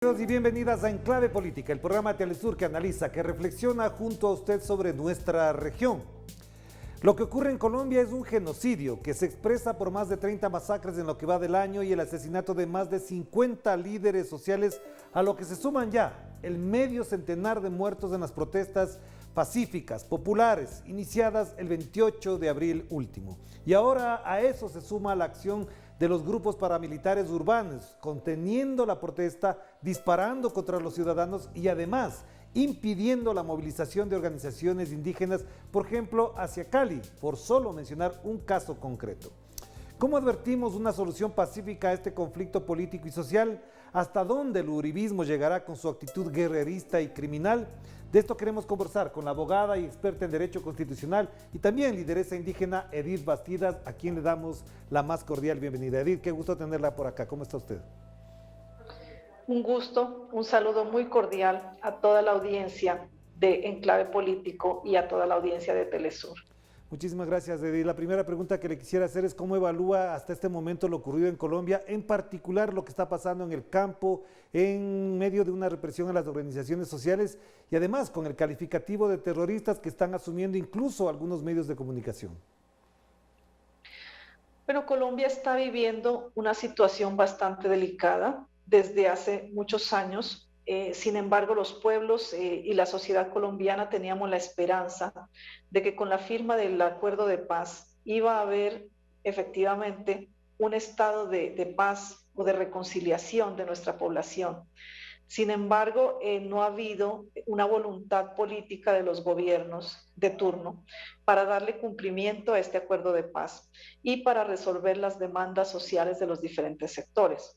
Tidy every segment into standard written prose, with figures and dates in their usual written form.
Bienvenidos y bienvenidas a Enclave Política, el programa de Telesur que analiza, que reflexiona junto a usted sobre nuestra región. Lo que ocurre en Colombia es un genocidio que se expresa por más de 30 masacres en lo que va del año y el asesinato de más de 50 líderes sociales, a lo que se suman ya el medio centenar de muertos en las protestas pacíficas, populares, iniciadas el 28 de abril último. Y ahora a eso se suma la acción de los grupos paramilitares urbanos, conteniendo la protesta, disparando contra los ciudadanos y además impidiendo la movilización de organizaciones indígenas, por ejemplo, hacia Cali, por solo mencionar un caso concreto. ¿Cómo advertimos una solución pacífica a este conflicto político y social? ¿Hasta dónde el uribismo llegará con su actitud guerrerista y criminal? De esto queremos conversar con la abogada y experta en Derecho Constitucional y también lideresa indígena Edith Bastidas, a quien le damos la más cordial bienvenida. Edith, qué gusto tenerla por acá. ¿Cómo está usted? Un gusto, un saludo muy cordial a toda la audiencia de Enclave Político y a toda la audiencia de Telesur. Muchísimas gracias, Edith. La primera pregunta que le quisiera hacer es cómo evalúa hasta este momento lo ocurrido en Colombia, en particular lo que está pasando en el campo, en medio de una represión a las organizaciones sociales y además con el calificativo de terroristas que están asumiendo incluso algunos medios de comunicación. Bueno, Colombia está viviendo una situación bastante delicada desde hace muchos años. Sin embargo, los pueblos y la sociedad colombiana teníamos la esperanza de que con la firma del acuerdo de paz iba a haber efectivamente un estado de paz o de reconciliación de nuestra población. Sin embargo, no ha habido una voluntad política de los gobiernos de turno para darle cumplimiento a este acuerdo de paz y para resolver las demandas sociales de los diferentes sectores.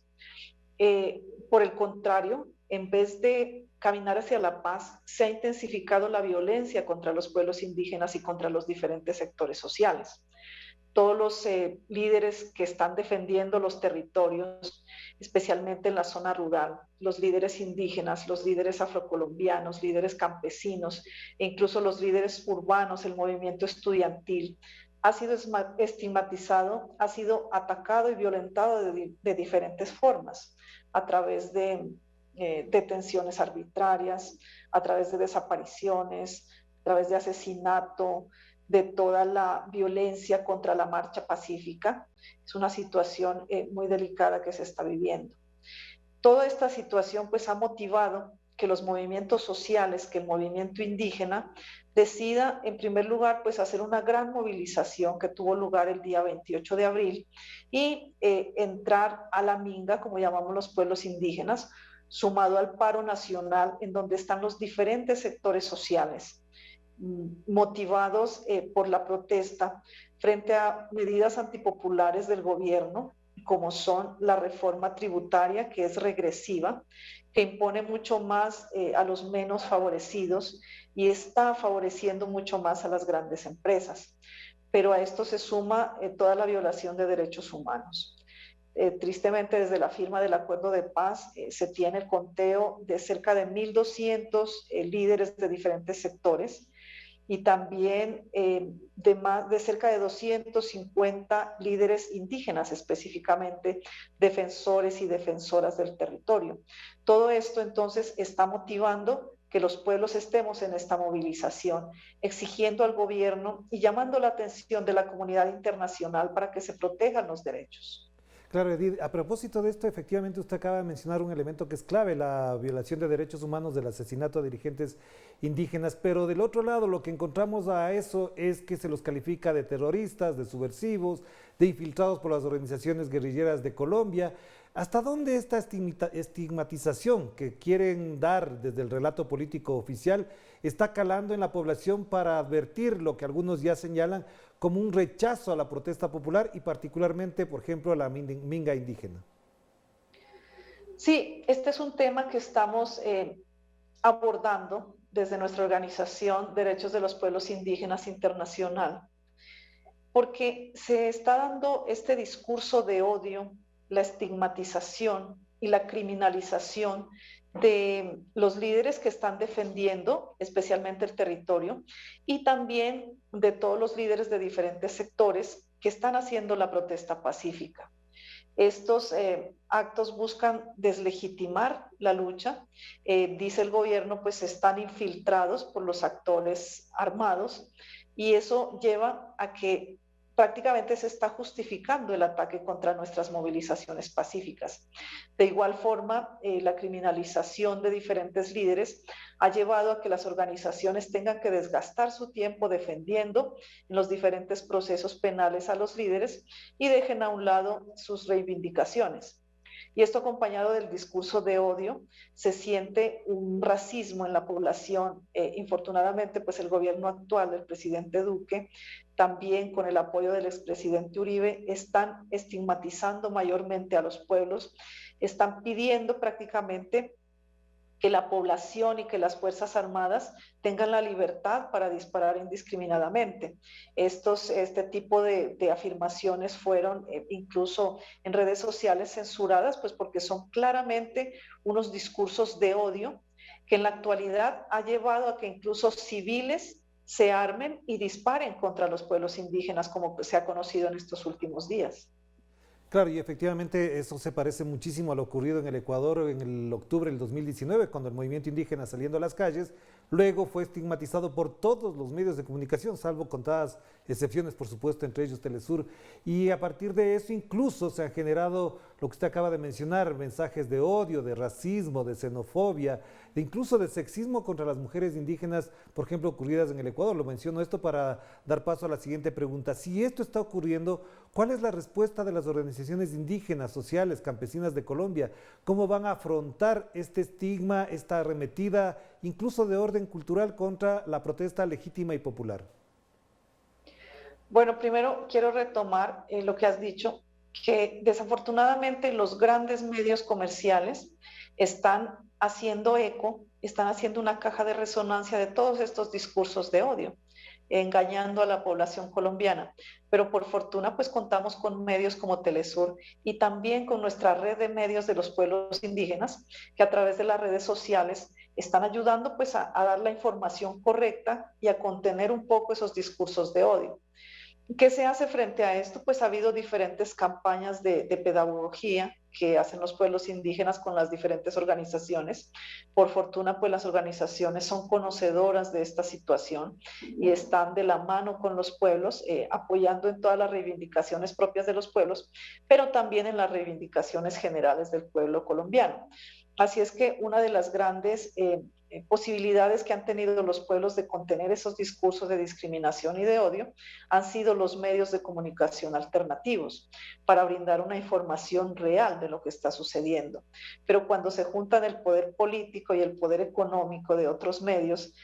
Por el contrario, en vez de caminar hacia la paz, se ha intensificado la violencia contra los pueblos indígenas y contra los diferentes sectores sociales. Todos los líderes que están defendiendo los territorios, especialmente en la zona rural, los líderes indígenas, los líderes afrocolombianos, líderes campesinos e incluso los líderes urbanos, el movimiento estudiantil, ha sido estigmatizado, ha sido atacado y violentado de diferentes formas, a través de detenciones arbitrarias, a través de desapariciones, a través de asesinato, de toda la violencia contra la marcha pacífica. Es una situación muy delicada que se está viviendo. Toda esta situación pues ha motivado que los movimientos sociales, que el movimiento indígena decida en primer lugar pues hacer una gran movilización que tuvo lugar el día 28 de abril y entrar a la minga, como llamamos los pueblos indígenas, sumado al paro nacional en donde están los diferentes sectores sociales motivados por la protesta frente a medidas antipopulares del gobierno, como son la reforma tributaria, que es regresiva, que impone mucho más a los menos favorecidos y está favoreciendo mucho más a las grandes empresas. Pero a esto se suma toda la violación de derechos humanos. Tristemente, desde la firma del acuerdo de paz, se tiene el conteo de cerca de 1.200 líderes de diferentes sectores y también de cerca de 250 líderes indígenas, específicamente defensores y defensoras del territorio. Todo esto entonces está motivando que los pueblos estemos en esta movilización, exigiendo al gobierno y llamando la atención de la comunidad internacional para que se protejan los derechos. Claro, Edith, a propósito de esto, efectivamente usted acaba de mencionar un elemento que es clave, la violación de derechos humanos del asesinato a dirigentes indígenas, pero del otro lado lo que encontramos a eso es que se los califica de terroristas, de subversivos, de infiltrados por las organizaciones guerrilleras de Colombia. ¿Hasta dónde esta estigmatización que quieren dar desde el relato político oficial está calando en la población para advertir lo que algunos ya señalan como un rechazo a la protesta popular y particularmente, por ejemplo, a la minga indígena? Sí, este es un tema que estamos abordando desde nuestra organización Derechos de los Pueblos Indígenas Internacional, porque se está dando este discurso de odio, la estigmatización y la criminalización de los líderes que están defendiendo especialmente el territorio y también de todos los líderes de diferentes sectores que están haciendo la protesta pacífica. Estos actos buscan deslegitimar la lucha. Dice el gobierno, pues están infiltrados por los actores armados y eso lleva a que prácticamente se está justificando el ataque contra nuestras movilizaciones pacíficas. De igual forma, la criminalización de diferentes líderes ha llevado a que las organizaciones tengan que desgastar su tiempo defendiendo en los diferentes procesos penales a los líderes y dejen a un lado sus reivindicaciones. Y esto acompañado del discurso de odio, se siente un racismo en la población. Infortunadamente, pues el gobierno actual del presidente Duque, también con el apoyo del expresidente Uribe, están estigmatizando mayormente a los pueblos, están pidiendo prácticamente que la población y que las Fuerzas Armadas tengan la libertad para disparar indiscriminadamente. Este tipo de afirmaciones fueron incluso en redes sociales censuradas, pues porque son claramente unos discursos de odio que en la actualidad ha llevado a que incluso civiles se armen y disparen contra los pueblos indígenas, como se ha conocido en estos últimos días. Claro, y efectivamente eso se parece muchísimo a lo ocurrido en el Ecuador en el octubre del 2019, cuando el movimiento indígena saliendo a las calles, luego fue estigmatizado por todos los medios de comunicación, salvo contadas excepciones, por supuesto, entre ellos Telesur. Y a partir de eso incluso se han generado lo que usted acaba de mencionar, mensajes de odio, de racismo, de xenofobia, de incluso de sexismo contra las mujeres indígenas, por ejemplo, ocurridas en el Ecuador. Lo menciono esto para dar paso a la siguiente pregunta. Si esto está ocurriendo, ¿cuál es la respuesta de las organizaciones indígenas, sociales, campesinas de Colombia? ¿Cómo van a afrontar este estigma, esta arremetida, incluso de orden cultural, contra la protesta legítima y popular? Bueno, primero quiero retomar lo que has dicho, que desafortunadamente los grandes medios comerciales están haciendo eco, están haciendo una caja de resonancia de todos estos discursos de odio, engañando a la población colombiana. Pero por fortuna, pues contamos con medios como Telesur y también con nuestra red de medios de los pueblos indígenas, que a través de las redes sociales están ayudando pues a dar la información correcta y a contener un poco esos discursos de odio. ¿Qué se hace frente a esto? Pues ha habido diferentes campañas de pedagogía que hacen los pueblos indígenas con las diferentes organizaciones. Por fortuna, pues las organizaciones son conocedoras de esta situación y están de la mano con los pueblos, apoyando en todas las reivindicaciones propias de los pueblos, pero también en las reivindicaciones generales del pueblo colombiano. Así es que una de las grandes posibilidades que han tenido los pueblos de contener esos discursos de discriminación y de odio han sido los medios de comunicación alternativos para brindar una información real de lo que está sucediendo. Pero cuando se juntan el poder político y el poder económico de otros medios,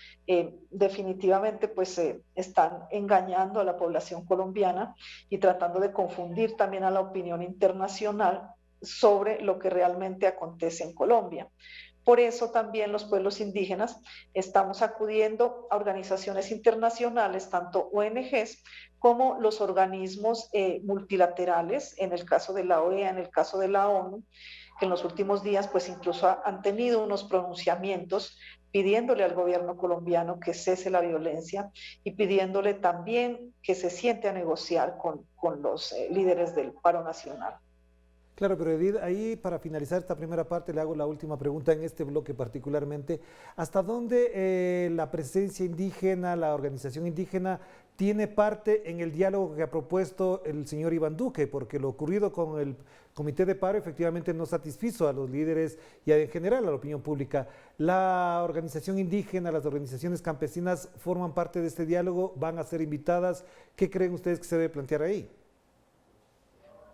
definitivamente pues están engañando a la población colombiana y tratando de confundir también a la opinión internacional sobre lo que realmente acontece en Colombia. Por eso también los pueblos indígenas estamos acudiendo a organizaciones internacionales, tanto ONGs como los organismos multilaterales, en el caso de la OEA, en el caso de la ONU, que en los últimos días pues incluso han tenido unos pronunciamientos pidiéndole al gobierno colombiano que cese la violencia y pidiéndole también que se siente a negociar con los líderes del paro nacional. Claro, pero Edith, ahí para finalizar esta primera parte le hago la última pregunta en este bloque particularmente. ¿Hasta dónde la presencia indígena, la organización indígena, tiene parte en el diálogo que ha propuesto el señor Iván Duque? Porque lo ocurrido con el Comité de Paro efectivamente no satisfizo a los líderes y en general a la opinión pública. ¿La organización indígena, las organizaciones campesinas forman parte de este diálogo? ¿Van a ser invitadas? ¿Qué creen ustedes que se debe plantear ahí?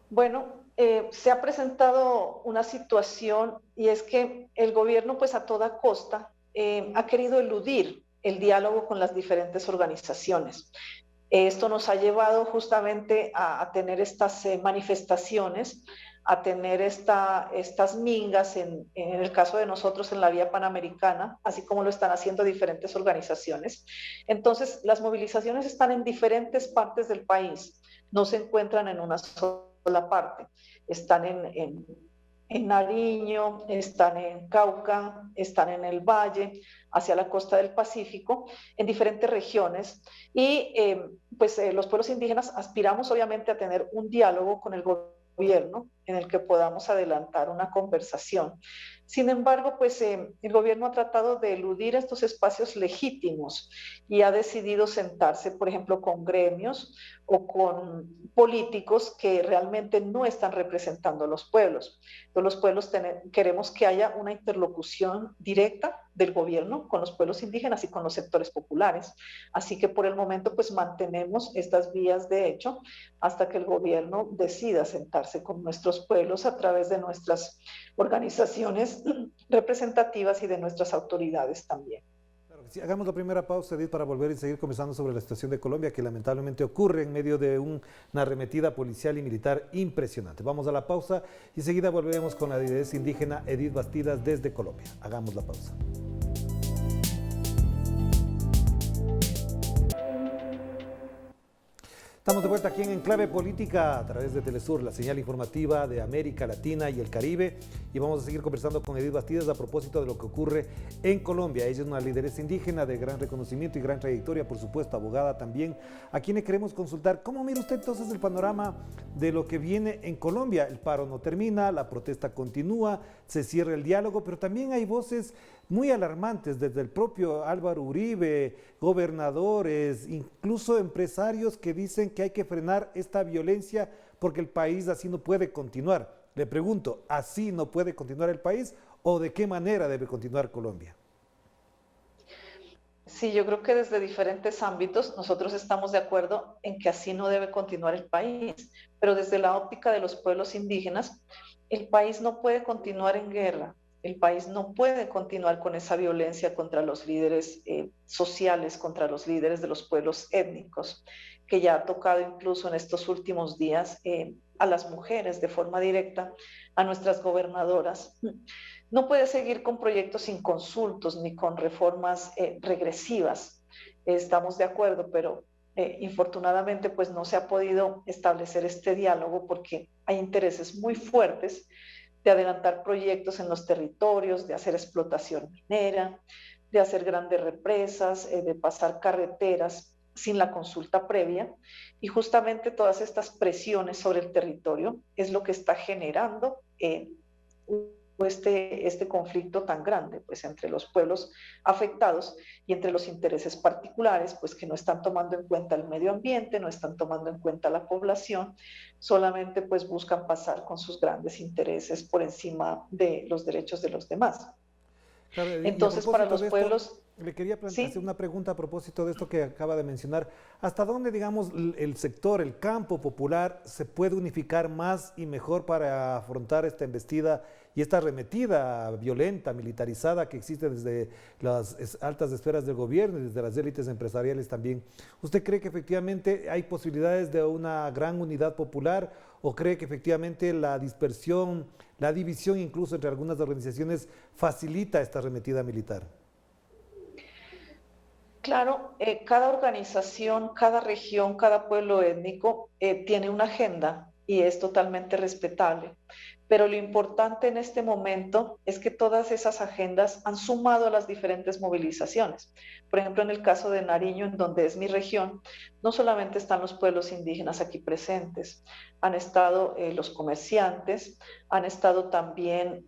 Bueno, se ha presentado una situación y es que el gobierno pues a toda costa ha querido eludir el diálogo con las diferentes organizaciones. Esto nos ha llevado justamente a tener estas manifestaciones, a tener estas mingas en el caso de nosotros en la vía panamericana, así como lo están haciendo diferentes organizaciones. Entonces, las movilizaciones están en diferentes partes del país, no se encuentran en una sola parte. Están en Nariño, están en Cauca, están en el Valle, hacia la costa del Pacífico, en diferentes regiones. Y los pueblos indígenas aspiramos obviamente a tener un diálogo con el gobierno gobierno en el que podamos adelantar una conversación. Sin embargo, pues el gobierno ha tratado de eludir estos espacios legítimos y ha decidido sentarse, por ejemplo, con gremios o con políticos que realmente no están representando a los pueblos. Entonces, los pueblos queremos que haya una interlocución directa del gobierno con los pueblos indígenas y con los sectores populares. Así que por el momento, pues mantenemos estas vías de hecho hasta que el gobierno decida sentarse con nuestros pueblos a través de nuestras organizaciones representativas y de nuestras autoridades también. Claro que sí. Hagamos la primera pausa, Edith, para volver y seguir conversando sobre la situación de Colombia, que lamentablemente ocurre en medio de una arremetida policial y militar impresionante. Vamos a la pausa y enseguida volveremos con la lideresa indígena Edith Bastidas desde Colombia. Hagamos la pausa. Estamos de vuelta aquí en Enclave Política a través de Telesur, la señal informativa de América Latina y el Caribe, y vamos a seguir conversando con Edith Bastidas a propósito de lo que ocurre en Colombia. Ella es una lideresa indígena de gran reconocimiento y gran trayectoria, por supuesto, abogada también, a quien le queremos consultar. ¿Cómo mira usted entonces el panorama de lo que viene en Colombia? El paro no termina, la protesta continúa, se cierra el diálogo, pero también hay voces muy alarmantes desde el propio Álvaro Uribe, gobernadores, incluso empresarios que dicen que hay que frenar esta violencia porque el país así no puede continuar. Le pregunto, ¿así no puede continuar el país o de qué manera debe continuar Colombia? Sí, yo creo que desde diferentes ámbitos nosotros estamos de acuerdo en que así no debe continuar el país, pero desde la óptica de los pueblos indígenas, el país no puede continuar en guerra. El país no puede continuar con esa violencia contra los líderes sociales, contra los líderes de los pueblos étnicos, que ya ha tocado incluso en estos últimos días a las mujeres de forma directa, a nuestras gobernadoras. No puede seguir con proyectos inconsultos ni con reformas regresivas. Estamos de acuerdo, pero infortunadamente pues no se ha podido establecer este diálogo porque hay intereses muy fuertes de adelantar proyectos en los territorios, de hacer explotación minera, de hacer grandes represas, de pasar carreteras sin la consulta previa. Y justamente todas estas presiones sobre el territorio es lo que está generando este conflicto tan grande pues entre los pueblos afectados y entre los intereses particulares pues que no están tomando en cuenta el medio ambiente, no están tomando en cuenta la población, solamente pues buscan pasar con sus grandes intereses por encima de los derechos de los demás. Claro, y a Entonces para propósito los de esto, pueblos, le quería hacer sí. una pregunta a propósito de esto que acaba de mencionar. ¿Hasta dónde, digamos, el sector, el campo popular se puede unificar más y mejor para afrontar esta embestida y esta arremetida violenta, militarizada que existe desde las altas esferas del gobierno y desde las élites empresariales también? ¿Usted cree que efectivamente hay posibilidades de una gran unidad popular o cree que efectivamente la dispersión, la división incluso entre algunas organizaciones facilita esta arremetida militar? Claro, cada organización, cada región, cada pueblo étnico tiene una agenda y es totalmente respetable. Pero lo importante en este momento es que todas esas agendas han sumado a las diferentes movilizaciones. Por ejemplo, en el caso de Nariño, en donde es mi región, no solamente están los pueblos indígenas aquí presentes, han estado los comerciantes, han estado también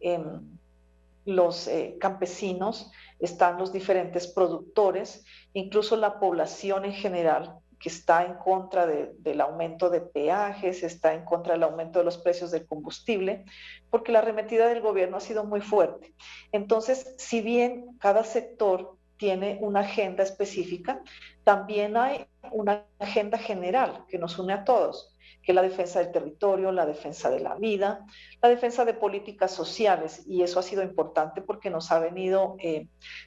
los campesinos, están los diferentes productores, incluso la población en general que está en contra del aumento de peajes, está en contra del aumento de los precios del combustible, porque la arremetida del gobierno ha sido muy fuerte. Entonces, si bien cada sector tiene una agenda específica, también hay una agenda general que nos une a todos, que es la defensa del territorio, la defensa de la vida, la defensa de políticas sociales, y eso ha sido importante porque nos ha venido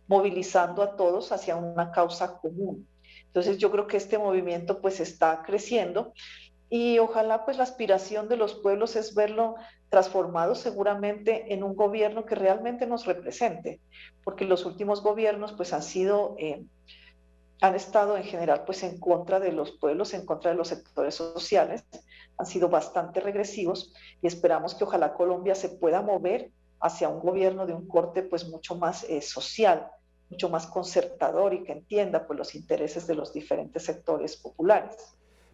movilizando a todos hacia una causa común. Entonces yo creo que este movimiento pues está creciendo y ojalá pues la aspiración de los pueblos es verlo transformado seguramente en un gobierno que realmente nos represente, porque los últimos gobiernos pues han estado en general pues en contra de los pueblos, en contra de los sectores sociales, han sido bastante regresivos y esperamos que ojalá Colombia se pueda mover hacia un gobierno de un corte pues mucho más social, mucho más concertador y que entienda pues los intereses de los diferentes sectores populares.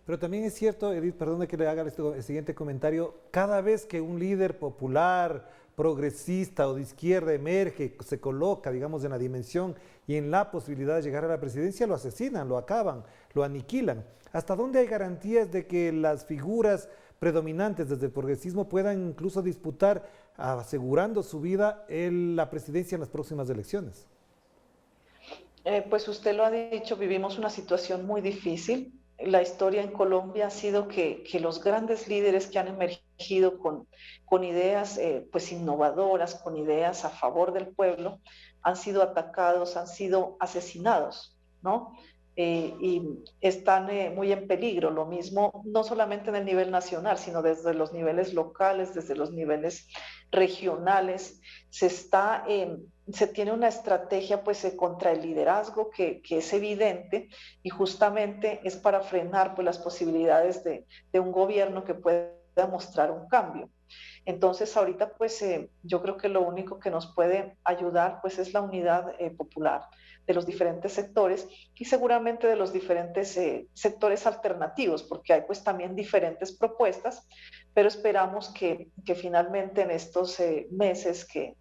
Pero también es cierto, Edith, perdone que le haga el siguiente comentario, cada vez que un líder popular, progresista o de izquierda emerge, se coloca, digamos, en la dimensión y en la posibilidad de llegar a la presidencia, lo asesinan, lo acaban, lo aniquilan. ¿Hasta dónde hay garantías de que las figuras predominantes desde el progresismo puedan incluso disputar, asegurando su vida, la presidencia en las próximas elecciones? Pues usted lo ha dicho, vivimos una situación muy difícil. La historia en Colombia ha sido que los grandes líderes que han emergido con ideas pues innovadoras, con ideas a favor del pueblo, han sido atacados, han sido asesinados, ¿no? Y están muy en peligro. Lo mismo, no solamente en el nivel nacional, sino desde los niveles locales, desde los niveles regionales. Se tiene una estrategia pues contra el liderazgo que es evidente y justamente es para frenar pues las posibilidades de un gobierno que pueda mostrar un cambio. Entonces ahorita pues yo creo que lo único que nos puede ayudar pues es la unidad popular de los diferentes sectores y seguramente de los diferentes sectores alternativos, porque hay pues también diferentes propuestas, pero esperamos que finalmente en estos meses que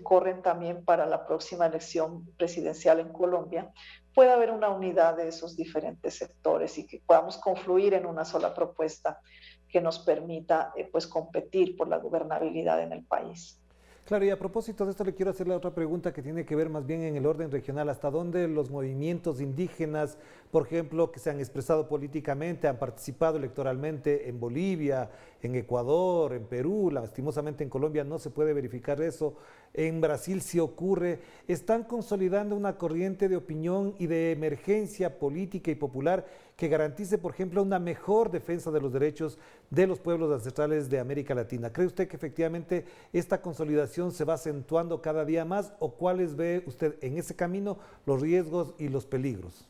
corren también para la próxima elección presidencial en Colombia, pueda haber una unidad de esos diferentes sectores y que podamos confluir en una sola propuesta que nos permita pues competir por la gobernabilidad en el país. Claro, y a propósito de esto le quiero hacer la otra pregunta que tiene que ver más bien en el orden regional. ¿Hasta dónde los movimientos indígenas, por ejemplo, que se han expresado políticamente, han participado electoralmente en Bolivia, en Ecuador, en Perú, lastimosamente en Colombia no se puede verificar eso, en Brasil sí ocurre, están consolidando una corriente de opinión y de emergencia política y popular que garantice, por ejemplo, una mejor defensa de los derechos de los pueblos ancestrales de América Latina? ¿Cree usted que efectivamente esta consolidación se va acentuando cada día más o cuáles ve usted en ese camino los riesgos y los peligros?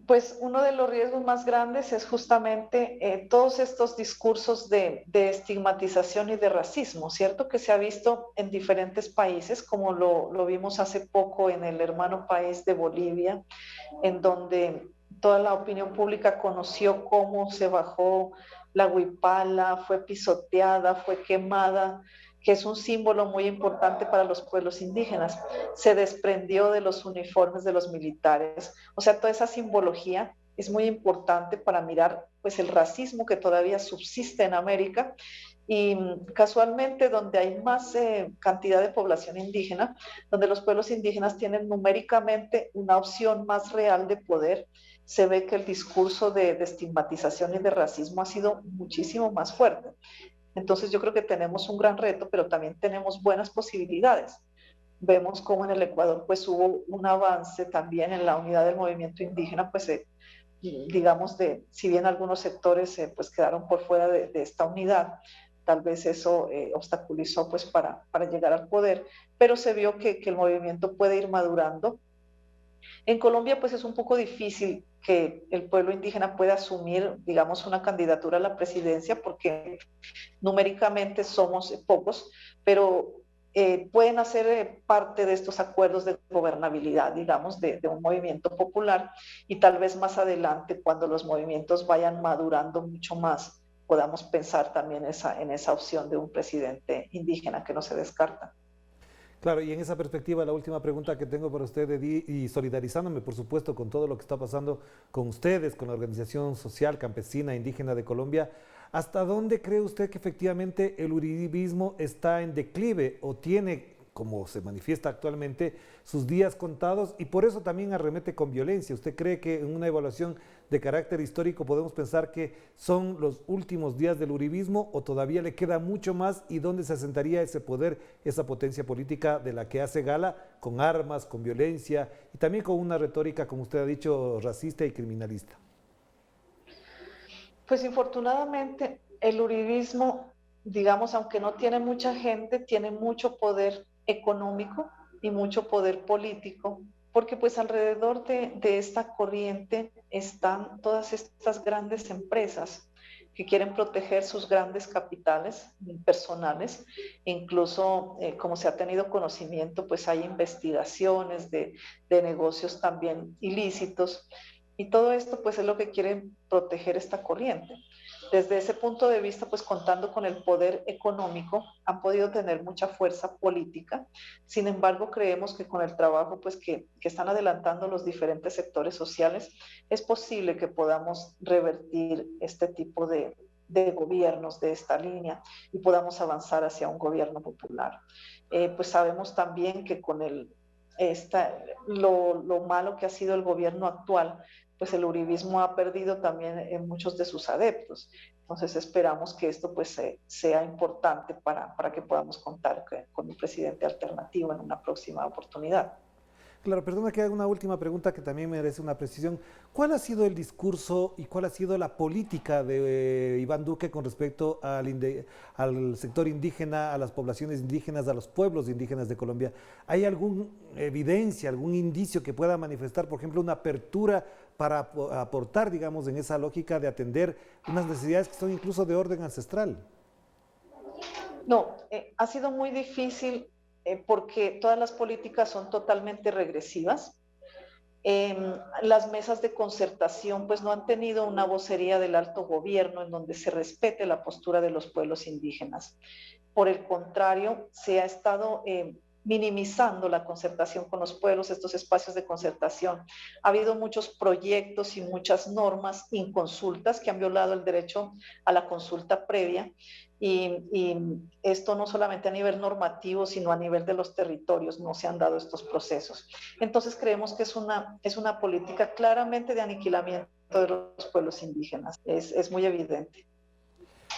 Pues uno de los riesgos más grandes es justamente todos estos discursos de estigmatización y de racismo, ¿cierto? Que se ha visto en diferentes países, como lo vimos hace poco en el hermano país de Bolivia, en donde toda la opinión pública conoció cómo se bajó la huipala, fue pisoteada, fue quemada, que es un símbolo muy importante para los pueblos indígenas. Se desprendió de los uniformes de los militares. O sea, toda esa simbología es muy importante para mirar pues el racismo que todavía subsiste en América y casualmente donde hay más cantidad de población indígena, donde los pueblos indígenas tienen numéricamente una opción más real de poder, se ve que el discurso de estigmatización y de racismo ha sido muchísimo más fuerte. Entonces yo creo que tenemos un gran reto, pero también tenemos buenas posibilidades. Vemos cómo en el Ecuador pues hubo un avance también en la unidad del movimiento indígena, pues digamos, si bien algunos sectores pues quedaron por fuera de esta unidad, tal vez eso obstaculizó pues para llegar al poder, pero se vio que el movimiento puede ir madurando. En Colombia, pues es un poco difícil que el pueblo indígena pueda asumir, digamos, una candidatura a la presidencia porque numéricamente somos pocos, pero pueden hacer parte de estos acuerdos de gobernabilidad, digamos, de un movimiento popular y tal vez más adelante, cuando los movimientos vayan madurando mucho más, podamos pensar también en esa opción de un presidente indígena que no se descarta. Claro, y en esa perspectiva, la última pregunta que tengo para usted, Edith, y solidarizándome, por supuesto, con todo lo que está pasando con ustedes, con la Organización Social Campesina Indígena de Colombia, ¿hasta dónde cree usted que efectivamente el uribismo está en declive o tiene, como se manifiesta actualmente, sus días contados y por eso también arremete con violencia? ¿Usted cree que en una evaluación de carácter histórico podemos pensar que son los últimos días del uribismo o todavía le queda mucho más y dónde se asentaría ese poder, esa potencia política de la que hace gala con armas, con violencia y también con una retórica, como usted ha dicho, racista y criminalista? Pues infortunadamente el uribismo, digamos, aunque no tiene mucha gente, tiene mucho poder económico y mucho poder político, porque pues alrededor de esta corriente están todas estas grandes empresas que quieren proteger sus grandes capitales personales. Incluso, como se ha tenido conocimiento, pues hay investigaciones de negocios también ilícitos Y todo esto pues es lo que quiere proteger esta corriente. Desde ese punto de vista, pues contando con el poder económico, han podido tener mucha fuerza política. Sin embargo, creemos que con el trabajo pues, que están adelantando los diferentes sectores sociales, es posible que podamos revertir este tipo de gobiernos de esta línea y podamos avanzar hacia un gobierno popular. Pues sabemos también que con lo malo que ha sido el gobierno actual, pues el uribismo ha perdido también en muchos de sus adeptos. Entonces esperamos que esto pues sea importante para que podamos contar con un presidente alternativo en una próxima oportunidad. Claro, perdona que haga una última pregunta que también merece una precisión. ¿Cuál ha sido el discurso y cuál ha sido la política de Iván Duque con respecto al sector indígena, a las poblaciones indígenas, a los pueblos indígenas de Colombia? ¿Hay alguna evidencia, algún indicio que pueda manifestar, por ejemplo, una apertura para aportar, digamos, en esa lógica de atender unas necesidades que son incluso de orden ancestral? No, ha sido muy difícil porque todas las políticas son totalmente regresivas. Las mesas de concertación pues no han tenido una vocería del alto gobierno en donde se respete la postura de los pueblos indígenas. Por el contrario, se ha estado minimizando la concertación con los pueblos, estos espacios de concertación. Ha habido muchos proyectos y muchas normas inconsultas que han violado el derecho a la consulta previa y esto no solamente a nivel normativo, sino a nivel de los territorios no se han dado estos procesos. Entonces creemos que es una política claramente de aniquilamiento de los pueblos indígenas, es muy evidente.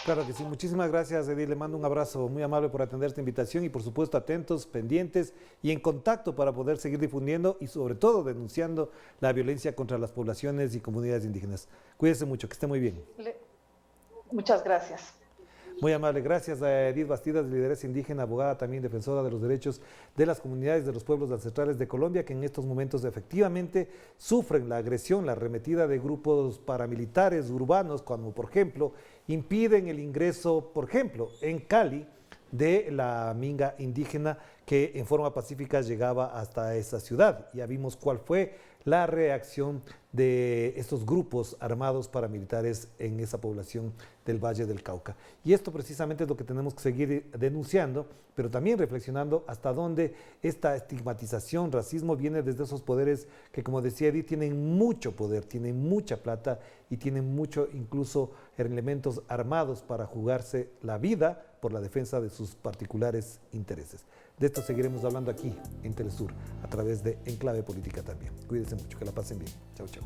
Claro que sí, muchísimas gracias, Edith. Le mando un abrazo muy amable por atender esta invitación y por supuesto atentos, pendientes y en contacto para poder seguir difundiendo y sobre todo denunciando la violencia contra las poblaciones y comunidades indígenas. Cuídese mucho, que esté muy bien. Muchas gracias. Muy amable, gracias a Edith Bastidas, de Lideresa Indígena, abogada también defensora de los derechos de las comunidades de los pueblos ancestrales de Colombia, que en estos momentos efectivamente sufren la agresión, la arremetida de grupos paramilitares urbanos, como por ejemplo impiden el ingreso, por ejemplo, en Cali, de la minga indígena que en forma pacífica llegaba hasta esa ciudad. Ya vimos cuál fue la reacción de estos grupos armados paramilitares en esa población del Valle del Cauca. Y esto precisamente es lo que tenemos que seguir denunciando, pero también reflexionando hasta dónde esta estigmatización, racismo, viene desde esos poderes que, como decía Edith, tienen mucho poder, tienen mucha plata y tienen mucho incluso elementos armados para jugarse la vida por la defensa de sus particulares intereses. De esto seguiremos hablando aquí en Telesur, a través de Enclave Política también. Cuídense mucho, que la pasen bien. Chau, chau.